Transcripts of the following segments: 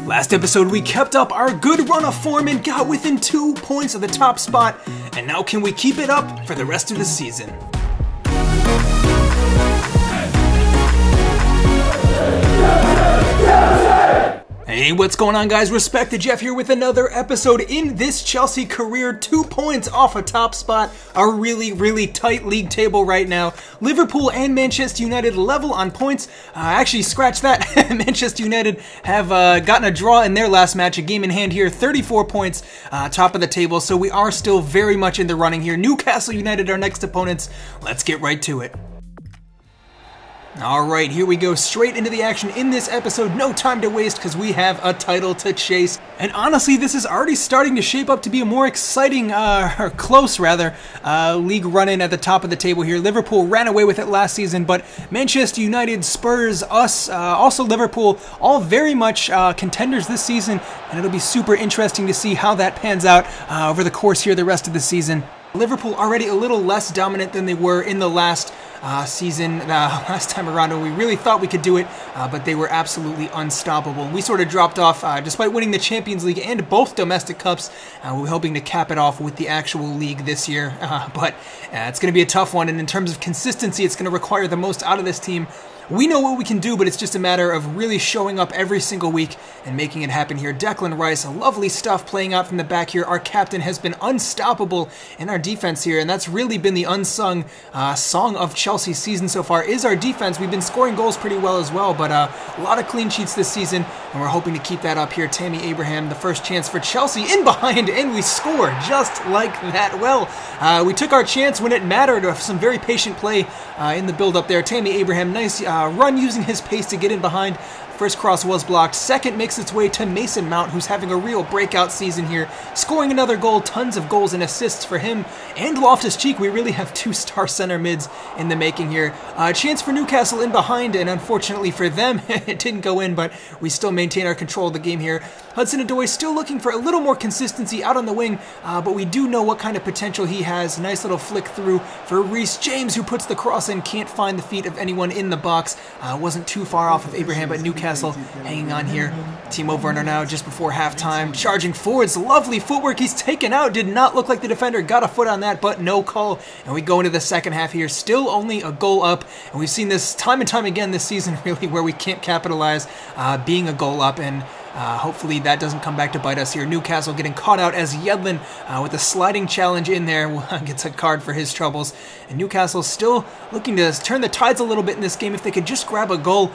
Last episode we kept up our good run of form and got within 2 points of the top spot, and now can we keep it up for the rest of the season? Hey, what's going on, guys? Respect to Jeff here with another episode. In this Chelsea career, 2 points off a top spot, a really tight league table right now. Liverpool and Manchester United level on points. Actually, scratch that. Manchester United have gotten a draw in their last match, a game in hand here, 34 points, top of the table, so we are still very much in the running here. Newcastle United, our next opponents. Let's get right to it. Alright, here we go, straight into the action in this episode. No time to waste because we have a title to chase. And honestly, this is already starting to shape up to be a more exciting, or close rather, league run-in at the top of the table here. Liverpool ran away with it last season, but Manchester United, Spurs, us, also Liverpool, all very much contenders this season. And it'll be super interesting to see how that pans out over the course here the rest of the season. Liverpool already a little less dominant than they were in the last season, last time around when we really thought we could do it, but they were absolutely unstoppable. We sort of dropped off despite winning the Champions League and both domestic cups. We're hoping to cap it off with the actual league this year, but it's going to be a tough one, and in terms of consistency, it's going to require the most out of this team. We know what we can do, but it's just a matter of really showing up every single week and making it happen here. Declan Rice, lovely stuff playing out from the back here. Our captain has been unstoppable in our defense here, and that's really been the unsung song of Chelsea's season so far, is our defense. We've been scoring goals pretty well as well, but a lot of clean sheets this season, and we're hoping to keep that up here. Tammy Abraham, the first chance for Chelsea, in behind, and we score just like that. Well, we took our chance when it mattered, of some very patient play in the build-up there. Tammy Abraham, nice run using his pace to get in behind. First cross was blocked. Second makes its way to Mason Mount, who's having a real breakout season here, scoring another goal. Tons of goals and assists for him. And Loftus-Cheek, we really have 2-star center mids in the making here. Chance for Newcastle in behind, and unfortunately for them, it didn't go in, but we still maintain our control of the game here. Hudson-Odoi still looking for a little more consistency out on the wing, but we do know what kind of potential he has. Nice little flick through for Reece James, who puts the cross in, can't find the feet of anyone in the box. Wasn't too far off of Abraham, but Newcastle hanging on here. Timo Werner now just before halftime, charging forwards, lovely footwork. He's taken out, did not look like the defender got a foot on that, but no call. And we go into the second half here, still only a goal up, and we've seen this time and time again this season, really, where we can't capitalize being a goal up, and hopefully that doesn't come back to bite us here. Newcastle getting caught out as Yedlin with a sliding challenge in there gets a card for his troubles. And Newcastle still looking to turn the tides a little bit in this game. If they could just grab a goal,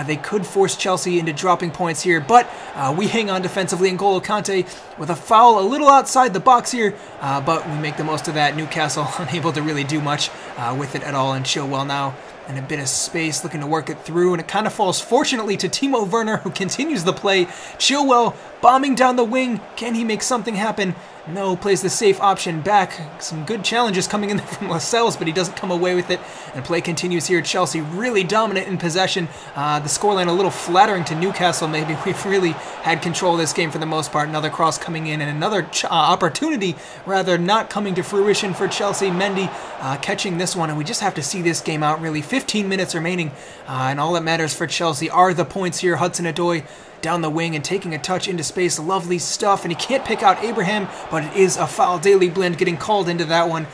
they could force Chelsea into dropping points here. But we hang on defensively. N'Golo Kante with a foul a little outside the box here, but we make the most of that. Newcastle unable to really do much with it at all, and Chilwell now and a bit of space, looking to work it through, and it kind of falls fortunately to Timo Werner, who continues the play. Chilwell bombing down the wing. Can he make something happen? No, plays the safe option back. Some good challenges coming in there from Lascelles, but he doesn't come away with it. And play continues here. Chelsea really dominant in possession. The scoreline a little flattering to Newcastle maybe. We've really had control of this game for the most part. Another cross coming in, and another opportunity rather not coming to fruition for Chelsea. Mendy catching this one, and we just have to see this game out really. 15 minutes remaining, and all that matters for Chelsea are the points here. Hudson-Odoi down the wing and taking a touch into space. Lovely stuff, and he can't pick out Abraham, but it is a foul. Daily Blind getting called into that one.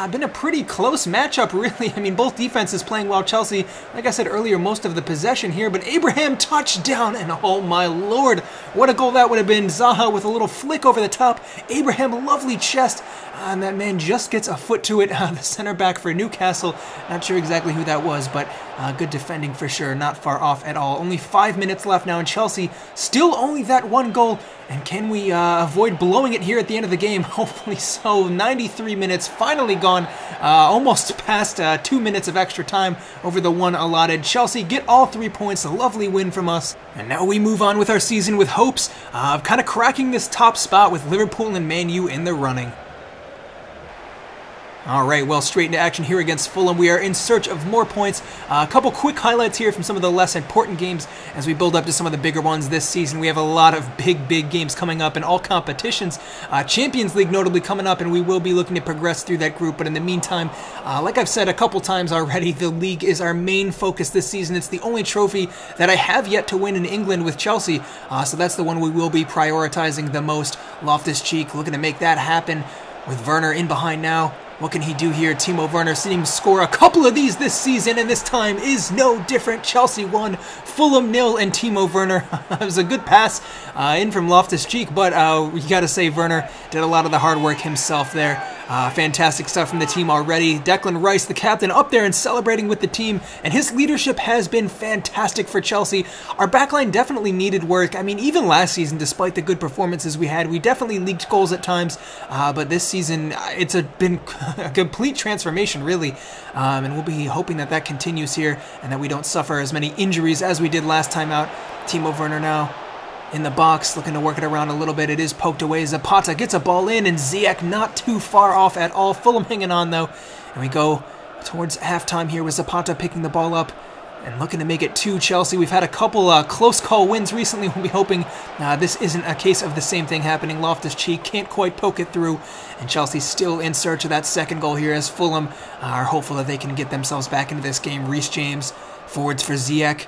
Been a pretty close matchup, really. I mean, both defenses playing well. Chelsea, like I said earlier, most of the possession here, but Abraham touchdown, and oh my lord, what a goal that would have been. Zaha with a little flick over the top. Abraham, lovely chest, and that man just gets a foot to it. The center back for Newcastle, not sure exactly who that was, but good defending for sure, not far off at all. Only 5 minutes left now, and Chelsea still only that one goal. And can we avoid blowing it here at the end of the game? Hopefully so. 93 minutes finally gone, almost past 2 minutes of extra time over the one allotted. Chelsea get all 3 points, a lovely win from us. And now we move on with our season with hopes of kind of cracking this top spot with Liverpool and Man U in the running. All right, well, straight into action here against Fulham. We are in search of more points. A couple quick highlights here from some of the less important games as we build up to some of the bigger ones this season. We have a lot of big games coming up in all competitions. Champions League notably coming up, and we will be looking to progress through that group. But in the meantime, like I've said a couple times already, the league is our main focus this season. It's the only trophy that I have yet to win in England with Chelsea, so that's the one we will be prioritizing the most. Loftus-Cheek looking to make that happen with Werner in behind now. What can he do here? Timo Werner seeing him score a couple of these this season, and this time is no different. Chelsea 1, Fulham 0, and Timo Werner. It was a good pass in from Loftus-Cheek, but you got to say Werner did a lot of the hard work himself there. Fantastic stuff from the team already. Declan Rice, the captain, up there and celebrating with the team, and his leadership has been fantastic for Chelsea. Our backline definitely needed work. I mean, even last season, despite the good performances we had, we definitely leaked goals at times, but this season, it's been a complete transformation, really, and we'll be hoping that that continues here and that we don't suffer as many injuries as we did last time out. Timo Werner now in the box, looking to work it around a little bit. It is poked away. Zapata gets a ball in, and Ziyech not too far off at all. Fulham hanging on, though. And we go towards halftime here with Zapata picking the ball up and looking to make it 2 Chelsea. We've had a couple close call wins recently. We'll be hoping this isn't a case of the same thing happening. Loftus-Cheek can't quite poke it through, and Chelsea's still in search of that second goal here as Fulham are hopeful that they can get themselves back into this game. Reece James forwards for Ziyech.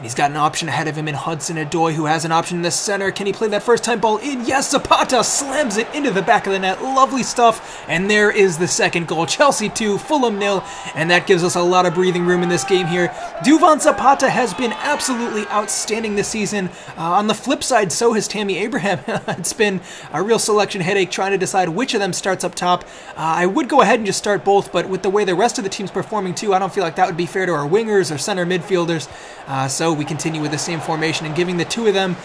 He's got an option ahead of him in Hudson-Odoi, who has an option in the center. Can he play that first time ball in? Yes, Zapata slams it into the back of the net. Lovely stuff. And there is the second goal. Chelsea 2, Fulham 0. And that gives us a lot of breathing room in this game here. Duvan Zapata has been absolutely outstanding this season. On the flip side, so has Tammy Abraham. It's been a real selection headache trying to decide which of them starts up top. I would go ahead and just start both, but with the way the rest of the team's performing too, I don't feel like that would be fair to our wingers or center midfielders. So we continue with the same formation and giving the two of them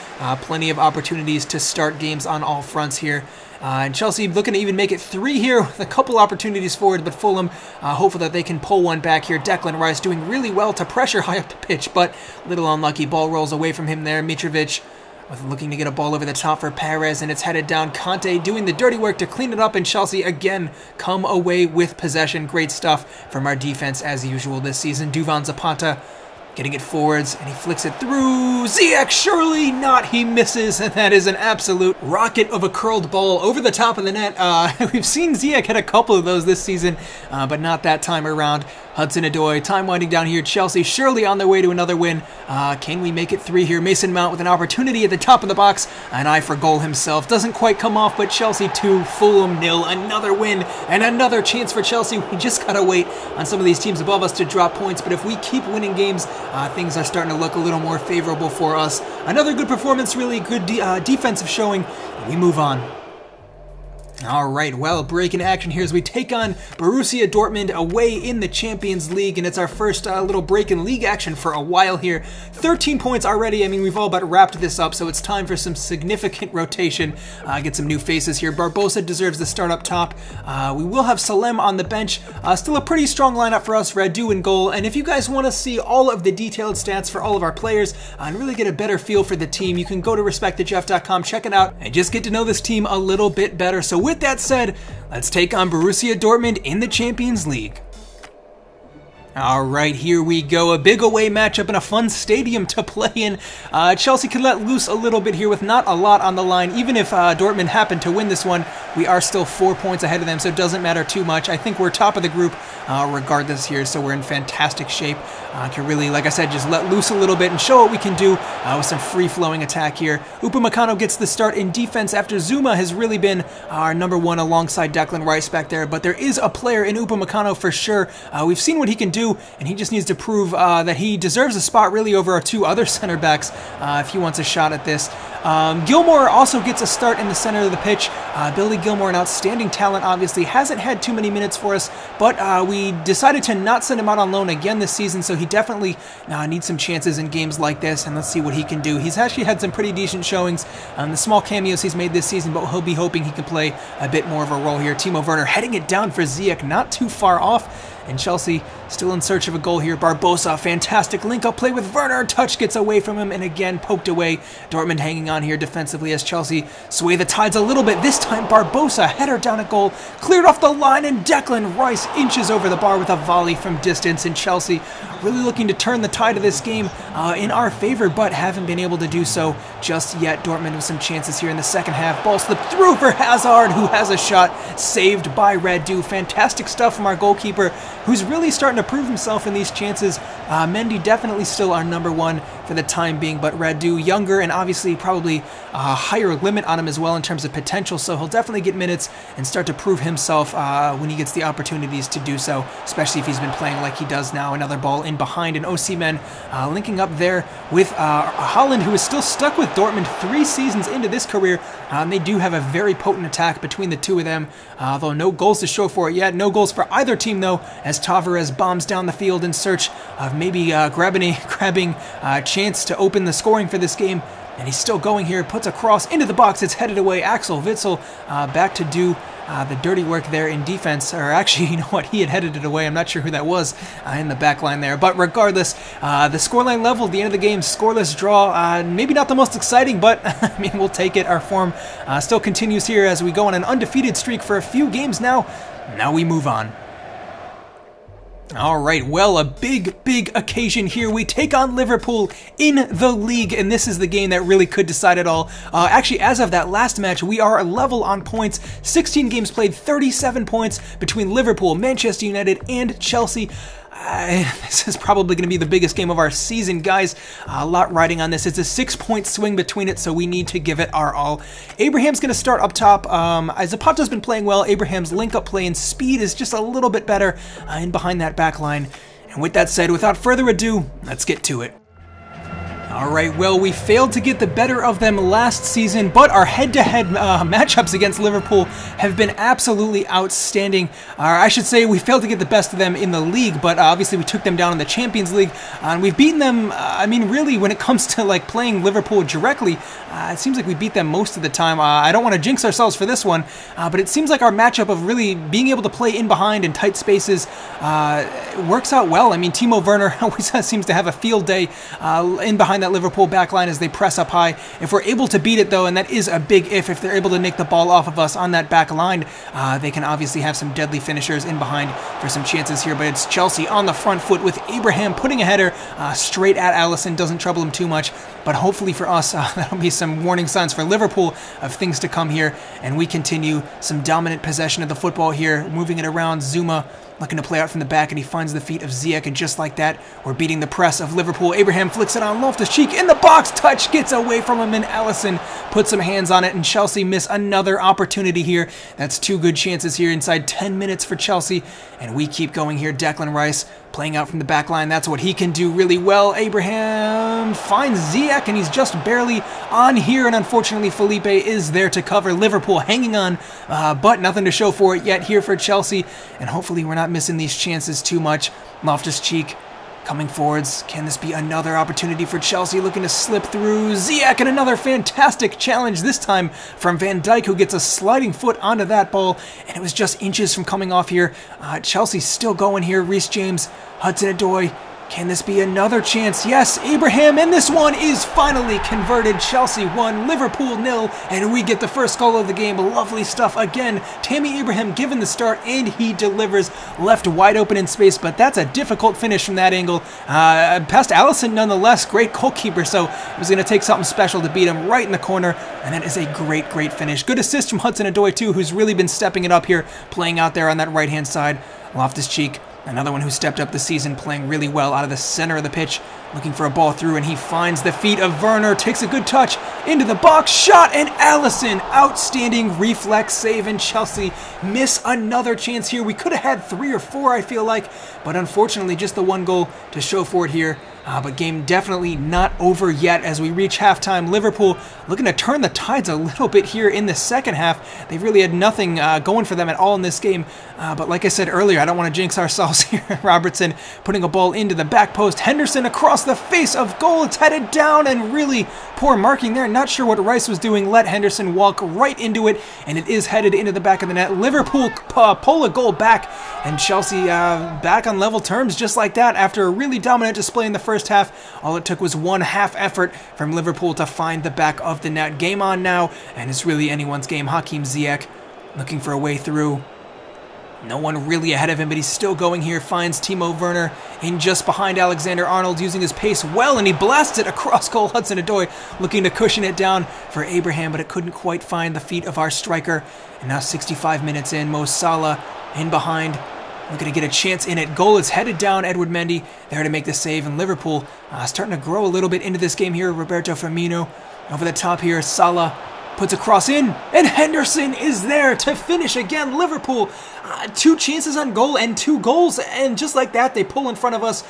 plenty of opportunities to start games on all fronts here. And Chelsea looking to even make it 3 here with a couple opportunities forward, but Fulham hopeful that they can pull one back here. Declan Rice doing really well to pressure high up the pitch, but a little unlucky. Ball rolls away from him there. Mitrovic looking to get a ball over the top for Perez, and it's headed down. Conte doing the dirty work to clean it up, and Chelsea again come away with possession. Great stuff from our defense as usual this season. Duvan Zapata getting it forwards, and he flicks it through. Ziyech, surely not. He misses, and that is an absolute rocket of a curled ball over the top of the net. We've seen Ziyech hit a couple of those this season, but not that time around. Hudson-Odoi, time winding down here. Chelsea surely on their way to another win. Can we make it 3 here? Mason Mount with an opportunity at the top of the box. An eye for goal himself. Doesn't quite come off, but Chelsea 2, Fulham 0. Another win and another chance for Chelsea. We just gotta wait on some of these teams above us to drop points, but if we keep winning games, things are starting to look a little more favorable for us. Another good performance, really good defensive showing. We move on. All right, well, breaking action here as we take on Borussia Dortmund away in the Champions League, and it's our first little break in league action for a while here. 13 points already. I mean, we've all but wrapped this up, so it's time for some significant rotation. Get some new faces here. Barbosa deserves the start up top. We will have Salem on the bench. Still a pretty strong lineup for us. Radu in goal, and if you guys want to see all of the detailed stats for all of our players and really get a better feel for the team, you can go to respectedjeff.com, check it out, and just get to know this team a little bit better. So with that said, let's take on Borussia Dortmund in the Champions League. All right, here we go. A big away matchup and a fun stadium to play in. Chelsea can let loose a little bit here with not a lot on the line. Even if Dortmund happened to win this one, we are still 4 points ahead of them, so it doesn't matter too much. I think we're top of the group regardless here, so we're in fantastic shape. Can really, like I said, just let loose a little bit and show what we can do with some free-flowing attack here. Upamecano gets the start in defense after Zuma has really been our #1 alongside Declan Rice back there, but there is a player in Upamecano for sure. We've seen what he can do, and he just needs to prove that he deserves a spot really over our 2 other center backs if he wants a shot at this. Gilmore also gets a start in the center of the pitch. Billy Gilmore, an outstanding talent, obviously hasn't had too many minutes for us, but we decided to not send him out on loan again this season, so he definitely needs some chances in games like this, and let's see what he can do. He's actually had some pretty decent showings on the small cameos he's made this season, but he'll be hoping he can play a bit more of a role here. Timo Werner heading it down for Ziyech, not too far off. And Chelsea still in search of a goal here. Barbosa, fantastic link-up play with Werner. Touch gets away from him, and again poked away. Dortmund hanging on down here defensively as Chelsea sway the tides a little bit. This time Barbosa, header down at goal, cleared off the line, and Declan Rice inches over the bar with a volley from distance. And Chelsea really looking to turn the tide of this game in our favor, but haven't been able to do so just yet. Dortmund with some chances here in the second half. Ball slipped through for Hazard, who has a shot saved by Radu. Fantastic stuff from our goalkeeper, who's really starting to prove himself in these chances. Mendy definitely still our number one for the time being, but Radu younger and obviously probably a higher limit on him as well in terms of potential, so he'll definitely get minutes and start to prove himself when he gets the opportunities to do so, especially if he's been playing like he does now. Another ball in behind, and Osimhen linking up there with Haaland, who is still stuck with Dortmund 3 seasons into this career. They do have a very potent attack between the two of them, though no goals to show for it yet. No goals for either team, though, as Tavares bombs down the field in search of maybe grabbing a chance to open the scoring for this game. And he's still going here, puts a cross into the box, it's headed away. Axel Witsel back to do the dirty work there in defense, or actually, you know what, he had headed it away. I'm not sure who that was in the back line there. But regardless, the scoreline level at the end of the game, scoreless draw. Maybe not the most exciting, but I mean, we'll take it. Our form still continues here as we go on an undefeated streak for a few games now. Now we move on. All right, well, a big occasion here. We take on Liverpool in the league, and this is the game that really could decide it all. Actually, as of that last match, we are level on points. 16 games played, 37 points between Liverpool, Manchester United, and Chelsea. This is probably going to be the biggest game of our season, guys. A lot riding on this. It's a 6-point swing between it, so we need to give it our all. Abraham's going to start up top. Zapata's been playing well. Abraham's link-up play and speed is just a little bit better in behind that back line. And with that said, without further ado, let's get to it. Alright, well, we failed to get the better of them last season, but our head-to-head matchups against Liverpool have been absolutely outstanding. I should say we failed to get the best of them in the league, but obviously we took them down in the Champions League, and we've beaten them. I mean, really, when it comes to like playing Liverpool directly, it seems like we beat them most of the time. I don't want to jinx ourselves for this one, but it seems like our matchup of really being able to play in behind in tight spaces works out well. I mean, Timo Werner always seems to have a field day in behind that Liverpool backline as they press up high. If we're able to beat it, though, and that is a big if they're able to nick the ball off of us on that back line, they can obviously have some deadly finishers in behind for some chances here. But it's Chelsea on the front foot with Abraham putting a header straight at Alisson. Doesn't trouble him too much, but hopefully for us, that'll be some warning signs for Liverpool of things to come here, and we continue some dominant possession of the football here, moving it around. Zuma looking to play out from the back, and he finds the feet of Ziyech, and just like that, we're beating the press of Liverpool. Abraham flicks it on Loftus-Cheek in the box, touch gets away from him, and Alisson puts some hands on it, and Chelsea miss another opportunity here. That's 2 good chances here inside 10 minutes for Chelsea, and we keep going here. Declan Rice playing out from the back line. That's what he can do really well. Abraham finds Ziyech, and he's just barely on here, and unfortunately Felipe is there to cover. Liverpool hanging on, but nothing to show for it yet here for Chelsea, and hopefully we're not missing these chances too much. Loftus-Cheek coming forwards. Can this be another opportunity for Chelsea? Looking to slip through. Ziyech, and another fantastic challenge, this time from Van Dijk, who gets a sliding foot onto that ball, and it was just inches from coming off here. Chelsea's still going here. Reece James, Hudson-Odoi. Can this be another chance? Yes, Abraham, and this one is finally converted. Chelsea 1, Liverpool 0, and we get the first goal of the game. Lovely stuff again. Tammy Abraham given the start, and he delivers, left wide open in space, but that's a difficult finish from that angle. Past Alisson nonetheless, great goalkeeper, so it was going to take something special to beat him right in the corner, and that is a great finish. Good assist from Hudson-Odoi too, who's really been stepping it up here, playing out there on that right-hand side. Loftus-Cheek, another one who stepped up this season, playing really well out of the center of the pitch, looking for a ball through, and he finds the feet of Werner, takes a good touch into the box, shot, and Alisson, outstanding reflex save, and Chelsea miss another chance here. We could have had 3 or 4, I feel like, but unfortunately just the 1 goal to show for it here. But game definitely not over yet as we reach halftime. Liverpool looking to turn the tides a little bit here in the second half. They've really had nothing going for them at all in this game. But like I said earlier, I don't want to jinx ourselves here. Robertson putting a ball into the back post. Henderson across the face of goal. It's headed down, and really poor marking there. Not sure what Rice was doing. Let Henderson walk right into it, and it is headed into the back of the net. Liverpool pull a goal back, and Chelsea back on level terms just like that after a really dominant display in the first first half. All it took was one half effort from Liverpool to find the back of the net. Game on now, and it's really anyone's game. Hakim Ziyech looking for a way through. No one really ahead of him, but he's still going here. Finds Timo Werner in just behind Alexander-Arnold, using his pace well, and he blasts it across goal. Hudson-Odoi looking to cushion it down for Abraham, but it couldn't quite find the feet of our striker. And now 65 minutes in, Mo Salah in behind, looking to get a chance in it. Goal is headed down. Edward Mendy there to make the save, and Liverpool starting to grow a little bit into this game here. Roberto Firmino over the top here. Salah puts a cross in, and Henderson is there to finish again. Liverpool, 2 chances on goal and 2 goals, and just like that, they pull in front of us.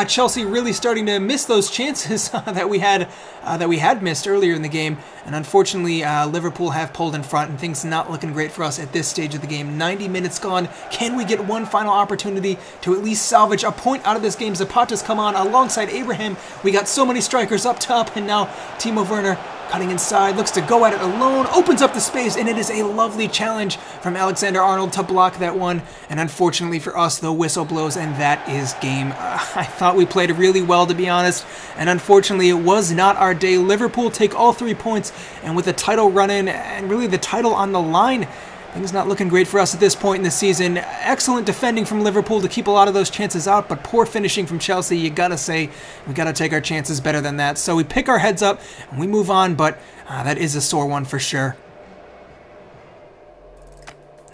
Chelsea really starting to miss those chances that we had missed earlier in the game, and unfortunately, Liverpool have pulled in front, and things not looking great for us at this stage of the game. 90 minutes gone. Can we get one final opportunity to at least salvage a point out of this game? Zapata's come on alongside Abraham. We got so many strikers up top, and now Timo Werner cutting inside, looks to go at it alone, opens up the space, and it is a lovely challenge from Alexander-Arnold to block that one. And unfortunately for us, the whistle blows, and that is game. I thought we played really well, to be honest, and unfortunately it was not our day. Liverpool take all 3 points, and with the title run-in, and really the title on the line, things not looking great for us at this point in the season. Excellent defending from Liverpool to keep a lot of those chances out, but poor finishing from Chelsea. You gotta say, we gotta take our chances better than that. So we pick our heads up and we move on, but that is a sore one for sure.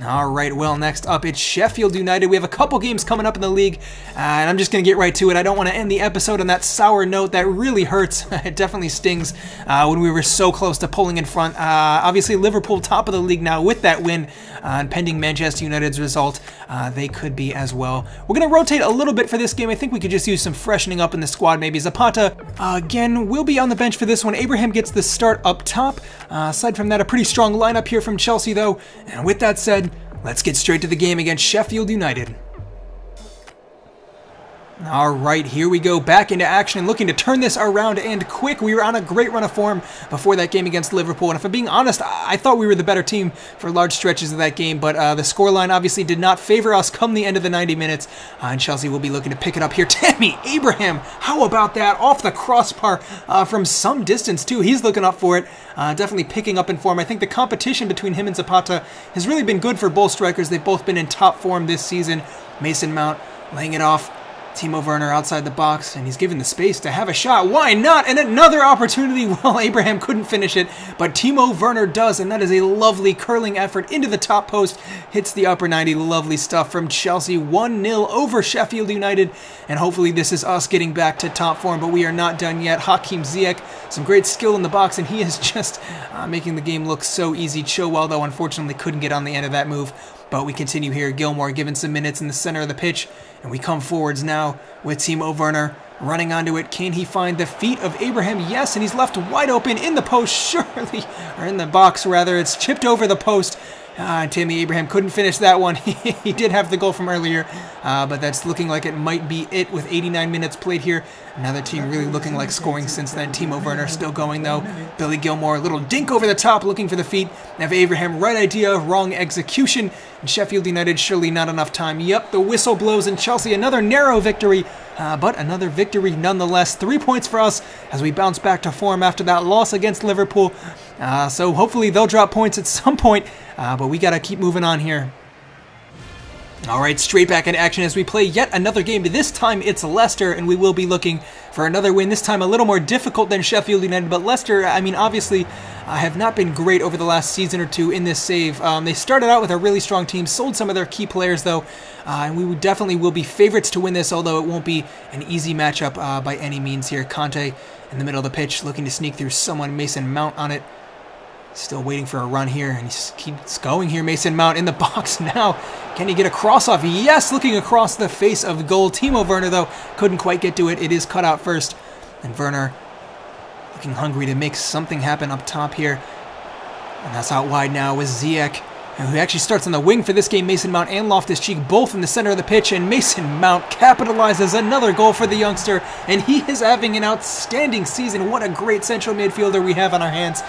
All right, well, next up, it's Sheffield United. We have a couple games coming up in the league, and I'm just going to get right to it. I don't want to end the episode on that sour note. That really hurts. It definitely stings when we were so close to pulling in front. Obviously, Liverpool top of the league now with that win, and pending Manchester United's result, they could be as well. We're going to rotate a little bit for this game. I think we could just use some freshening up in the squad. Maybe Zapata, again, will be on the bench for this one. Abraham gets the start up top. Aside from that, a pretty strong lineup here from Chelsea, though. And with that said, let's get straight to the game against Sheffield United. All right, here we go, back into action, looking to turn this around and quick. We were on a great run of form before that game against Liverpool, and if I'm being honest, I thought we were the better team for large stretches of that game, but the scoreline obviously did not favor us come the end of the 90 minutes, and Chelsea will be looking to pick it up here. Tammy Abraham, how about that? Off the crossbar from some distance, too. He's looking up for it, definitely picking up in form. I think the competition between him and Zapata has really been good for both strikers. They've both been in top form this season. Mason Mount laying it off. Timo Werner outside the box, and he's given the space to have a shot. Why not? And another opportunity. Well, Abraham couldn't finish it, but Timo Werner does, and that is a lovely curling effort into the top post. Hits the upper 90. Lovely stuff from Chelsea. 1-0 over Sheffield United, and hopefully this is us getting back to top form, but we are not done yet. Hakim Ziyech, some great skill in the box, and he is just making the game look so easy. Chilwell, though, unfortunately couldn't get on the end of that move. But we continue here. Gilmore given some minutes in the center of the pitch. And we come forwards now with Timo Werner running onto it. Can he find the feet of Abraham? Yes, and he's left wide open in the post, surely. Or in the box, rather. It's chipped over the post. Tammy Abraham couldn't finish that one. He did have the goal from earlier, but that's looking like it might be it with 89 minutes played here. Another team really looking like scoring since then. Timo Werner still going, though. Billy Gilmore, a little dink over the top, looking for the feet. Now Abraham, right idea, wrong execution. And Sheffield United, surely not enough time. Yep, the whistle blows, and Chelsea, another narrow victory, but another victory nonetheless. 3 points for us as we bounce back to form after that loss against Liverpool. So hopefully they'll drop points at some point, but we got to keep moving on here. All right, straight back in action as we play yet another game. This time it's Leicester, and we will be looking for another win. This time a little more difficult than Sheffield United, but Leicester, I mean, obviously have not been great over the last season or two in this save. They started out with a really strong team, sold some of their key players, though, and we definitely will be favorites to win this, although it won't be an easy matchup by any means here. Conte in the middle of the pitch, looking to sneak through someone. Mason Mount on it. Still waiting for a run here, and he keeps going here. Mason Mount in the box now. Can he get a cross off? Yes, looking across the face of goal. Timo Werner, though, couldn't quite get to it. It is cut out first. And Werner looking hungry to make something happen up top here. And that's out wide now with Ziyech, who actually starts on the wing for this game. Mason Mount and Loftus-Cheek both in the center of the pitch, and Mason Mount capitalizes another goal for the youngster, and he is having an outstanding season. What a great central midfielder we have on our hands.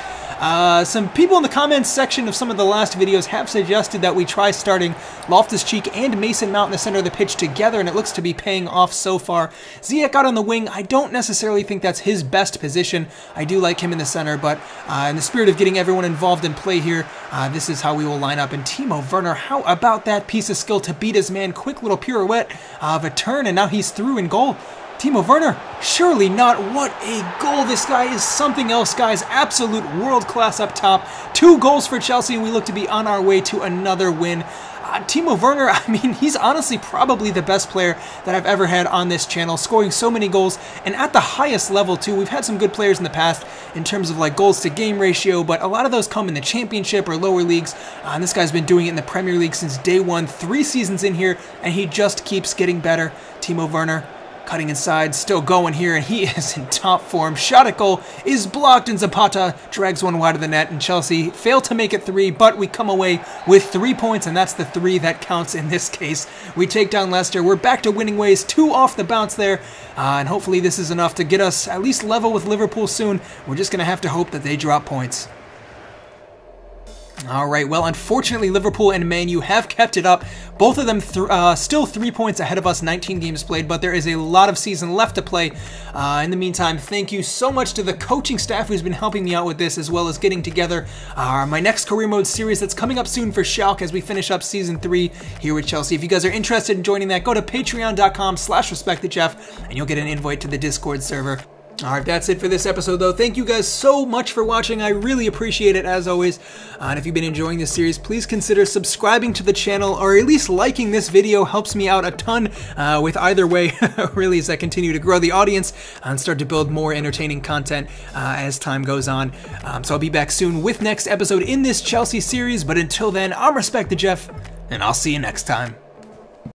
Some people in the comments section of some of the last videos have suggested that we try starting Loftus-Cheek and Mason Mount in the center of the pitch together, and it looks to be paying off so far. Ziyech out on the wing, I don't necessarily think that's his best position. I do like him in the center, but in the spirit of getting everyone involved in play here, this is how we will line up. And Timo Werner, how about that piece of skill to beat his man? Quick little pirouette of a turn, and now he's through in goal. Timo Werner, surely not. What a goal. This guy is something else, guys. Absolute world class up top. 2 goals for Chelsea, and we look to be on our way to another win. Timo Werner, I mean, he's honestly probably the best player that I've ever had on this channel, scoring so many goals, and at the highest level too. We've had some good players in the past in terms of like goals to game ratio, but a lot of those come in the championship or lower leagues, and this guy's been doing it in the Premier League since day one, 3 seasons in here, and he just keeps getting better. Timo Werner, cutting inside, still going here, and he is in top form. Shot at goal is blocked, and Zapata drags one wide of the net, and Chelsea fail to make it 3, but we come away with 3 points, and that's the 3 that counts in this case. We take down Leicester. We're back to winning ways, 2 off the bounce there, and hopefully this is enough to get us at least level with Liverpool soon. We're just going to have to hope that they drop points. All right, well, unfortunately, Liverpool and Man U have kept it up. Both of them still 3 points ahead of us, 19 games played, but there is a lot of season left to play. In the meantime, thank you so much to the coaching staff who's been helping me out with this, as well as getting together my next career mode series that's coming up soon for Schalke as we finish up season 3 here with Chelsea. If you guys are interested in joining that, go to patreon.com/respectthejeff, and you'll get an invite to the Discord server. Alright, that's it for this episode, though. Thank you guys so much for watching. I really appreciate it, as always. And if you've been enjoying this series, please consider subscribing to the channel, or at least liking this video. Helps me out a ton with either way, really, as I continue to grow the audience and start to build more entertaining content as time goes on. So I'll be back soon with next episode in this Chelsea series, but until then, I'm Respect the Jeff, and I'll see you next time.